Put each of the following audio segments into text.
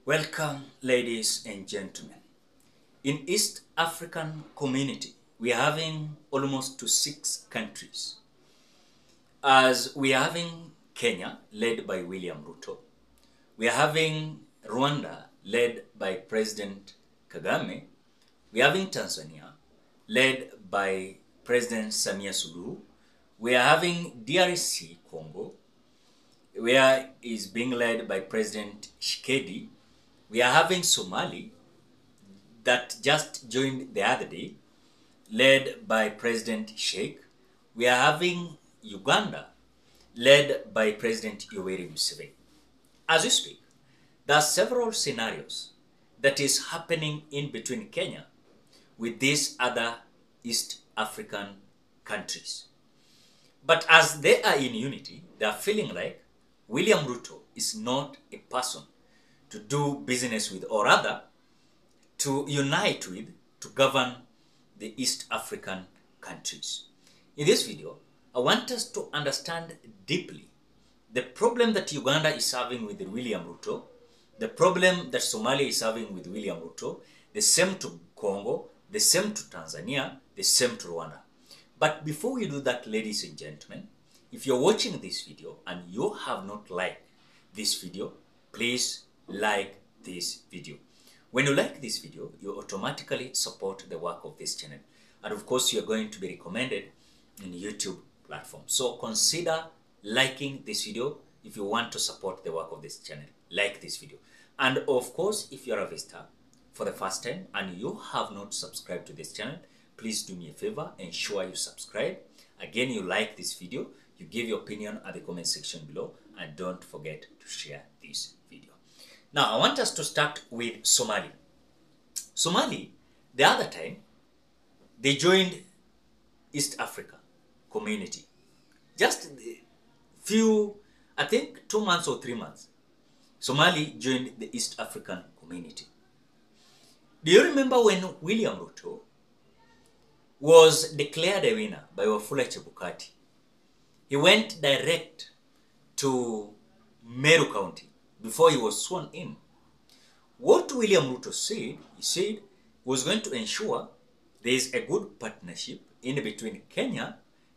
Welcome, ladies and gentlemen. In East African community, we are having almost to 6 countries. As we are having Kenya, led by William Ruto. We are having Rwanda, led by President Kagame. We are having Tanzania, led by President Samia Suluhu. We are having DRC, Congo, where is being led by President Tshisekedi. We are having Somali, that just joined the other day, led by President Sheikh. We are having Uganda, led by President Yoweri Museveni. As we speak, there are several scenarios that is happening in between Kenya with these other East African countries. But as they are in unity, they are feeling like William Ruto is not a person to do business with, or rather to unite with, to govern the East African countries. In this video, I want us to understand deeply the problem that Uganda is having with William Ruto, the problem that Somalia is having with William Ruto, the same to Congo, the same to Tanzania, the same to Rwanda. But before we do that, ladies and gentlemen, if you're watching this video and you have not liked this video, please like this video. When you like this video, you automatically support the work of this channel. And of course, you're going to be recommended in YouTube platform. So consider liking this video if you want to support the work of this channel. Like this video. And of course, if you're a visitor for the first time and you have not subscribed to this channel, please do me a favor, ensure you subscribe. Again, you like this video, you give your opinion at the comment section below, and don't forget to share this video. Now, I want us to start with Somali. Somali, the other time, they joined East Africa community. Just a few, I think 2 months or 3 months, Somali joined the East African community. Do you remember when William Ruto was declared a winner by Wafula Chebukati? He went direct to Meru County before he was sworn in. What William Ruto said, he said he was going to ensure there is a good partnership in between Kenya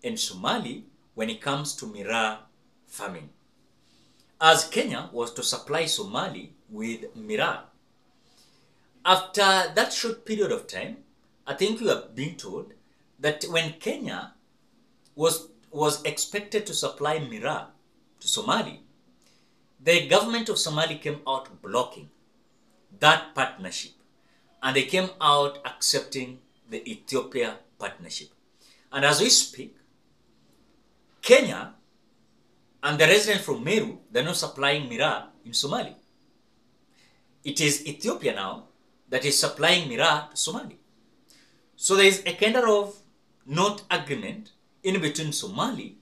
and Somali when it comes to miraa farming. As Kenya was to supply Somali with miraa. After that short period of time, I think we are being told that when Kenya was expected to supply miraa to Somali, the government of Somalia came out blocking that partnership, and they came out accepting the Ethiopia partnership. And as we speak, Kenya and the residents from Meru, they're not supplying miraa in Somalia. It is Ethiopia now that is supplying miraa to Somalia. So there is a kind of not agreement in between Somalia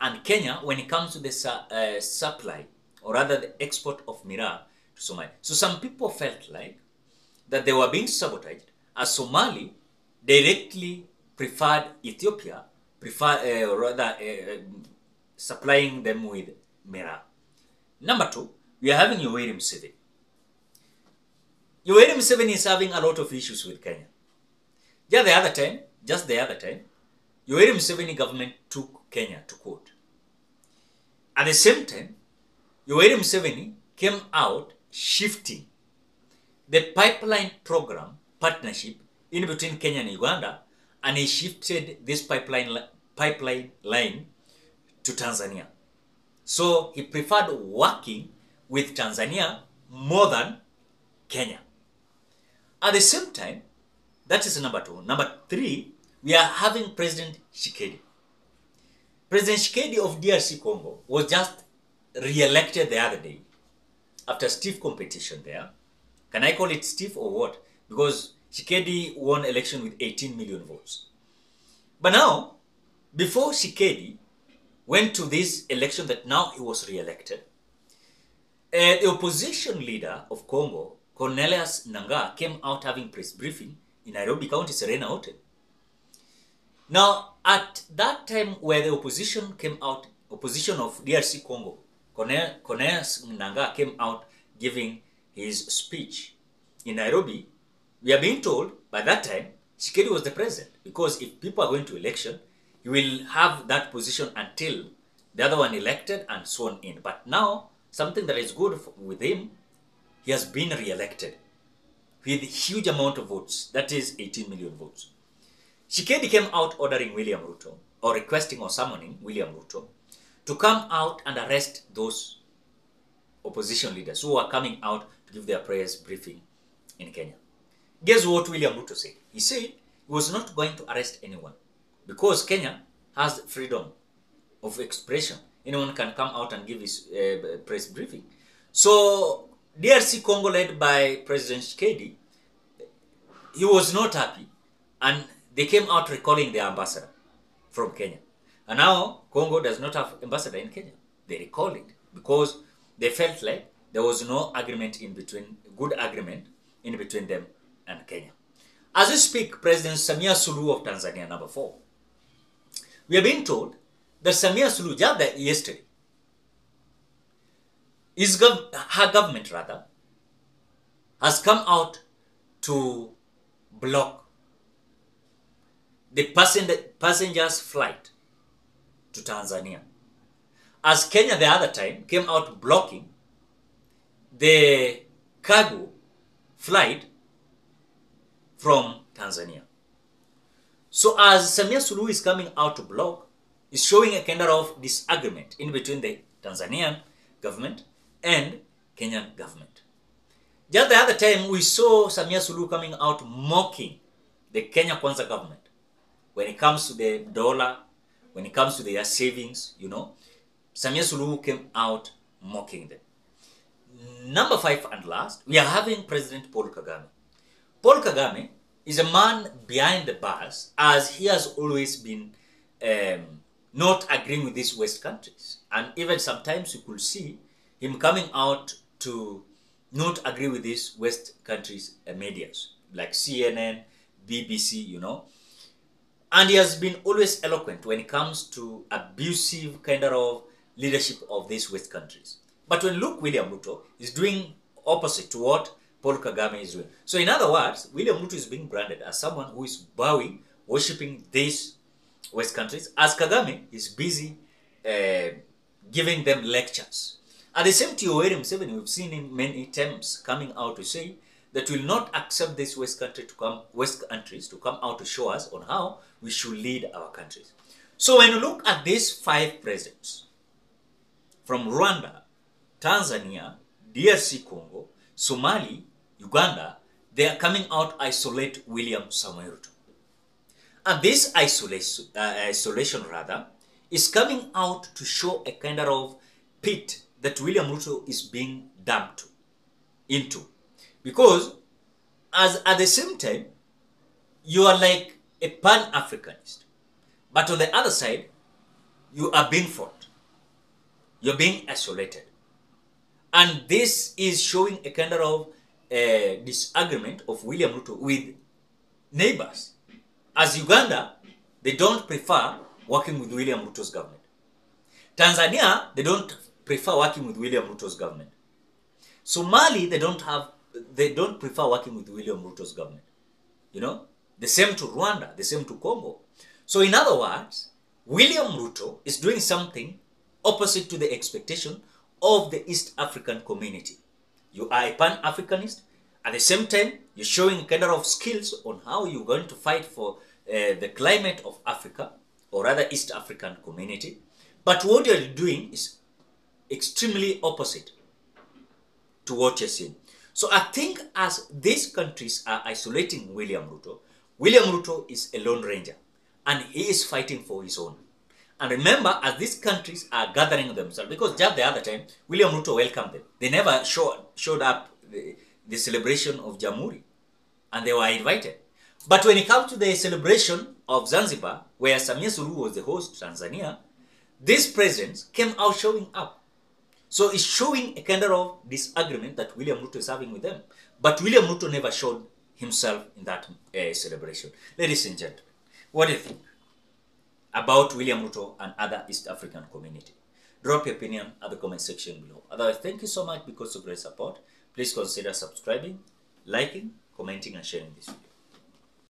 and Kenya when it comes to the supply, or rather the export of miraa to Somalia. So some people felt like that they were being sabotaged as Somali directly preferred Ethiopia, supplying them with miraa. Number 2, we are having Yoweri Museveni. Yoweri Museveni is having a lot of issues with Kenya. Just the other time, Yoweri Museveni government took Kenya to court. At the same time, Yoweri Museveni came out shifting the pipeline program partnership in between Kenya and Uganda, and he shifted this pipeline line to Tanzania. So he preferred working with Tanzania more than Kenya. At the same time, that is number 2. Number 3, we are having President Tshisekedi. President Tshisekedi of DRC Congo was just re-elected the other day after stiff competition there. Can I call it stiff or what? Because Tshisekedi won election with 18 million votes. But now, before Tshisekedi went to this election that now he was re-elected, the opposition leader of Congo, Cornelius Nangaa, came out having press briefing in Nairobi County Serena Hotel. Now, at that time where the opposition came out, opposition of DRC Congo, Cornelius Nangaa came out giving his speech in Nairobi, we are being told by that time Tshisekedi was the president, because if people are going to election, he will have that position until the other one elected and sworn in. But now, something that is good with him, he has been re-elected with a huge amount of votes, that is 18 million votes. Tshisekedi came out ordering William Ruto, or requesting or summoning William Ruto, to come out and arrest those opposition leaders who are coming out to give their press briefing in Kenya. Guess what William Ruto said? He said he was not going to arrest anyone because Kenya has freedom of expression. Anyone can come out and give his press briefing. So DRC Congo, led by President Tshisekedi, he was not happy, and they came out recalling their ambassador from Kenya. And now Congo does not have ambassador in Kenya. They recalled it because they felt like there was no agreement in between, good agreement in between them and Kenya. As we speak, President Samia Suluhu of Tanzania, number 4, we are being told that Samia Suluhu, just yesterday, her government rather, has come out to block the passenger's flight to Tanzania. As Kenya the other time came out blocking the cargo flight from Tanzania. So as Samia Suluhu is coming out to block, is showing a kind of disagreement in between the Tanzanian government and Kenyan government. Just the other time, we saw Samia Suluhu coming out mocking the Kenya Kwanza government when it comes to the dollar, when it comes to their savings, you know. Samia Suluhu came out mocking them. Number 5 and last, we are having President Paul Kagame. Paul Kagame is a man behind the bars, as he has always been not agreeing with these West countries. And even sometimes you could see him coming out to not agree with these West countries' medias, like CNN, BBC, you know. And he has been always eloquent when it comes to abusive kind of leadership of these West countries. But when look, William Ruto is doing opposite to what Paul Kagame is doing. So in other words, William Ruto is being branded as someone who is bowing, worshipping these West countries, as Kagame is busy giving them lectures. At the same time, Yoweri Museveni, we've seen him many times coming out to say that we will not accept this West countries to come out to show us on how we should lead our countries. So when you look at these 5 presidents, from Rwanda, Tanzania, DRC Congo, Somali, Uganda, they are coming out to isolate William Samoei Ruto. And this isolation is coming out to show a kind of pit that William Ruto is being dumped into. Because at the same time, you are like a pan-Africanist. But on the other side, you are being fought. You're being isolated. And this is showing a kind of disagreement of William Ruto with neighbors. As Uganda, they don't prefer working with William Ruto's government. Tanzania, they don't prefer working with William Ruto's government. Somali, they don't prefer working with William Ruto's government. You know, the same to Rwanda, the same to Congo. So in other words, William Ruto is doing something opposite to the expectation of the East African community. You are a pan-Africanist. At the same time, you're showing a kind of skills on how you're going to fight for the climate of Africa, or rather East African community. But what you're doing is extremely opposite to what you're seeing. So I think as these countries are isolating William Ruto is a lone ranger, and he is fighting for his own. And remember, as these countries are gathering themselves, because just the other time, William Ruto welcomed them. They never showed up the celebration of Jamhuri, and they were invited. But when it comes to the celebration of Zanzibar, where Samia Suluhu was the host, Tanzania, these presidents came out showing up. So it's showing a kind of disagreement that William Ruto is having with them. But William Ruto never showed himself in that celebration. Ladies and gentlemen, what do you think about William Ruto and other East African community? drop your opinion at the comment section below. Otherwise, thank you so much because of great support. Please consider subscribing, liking, commenting, and sharing this video.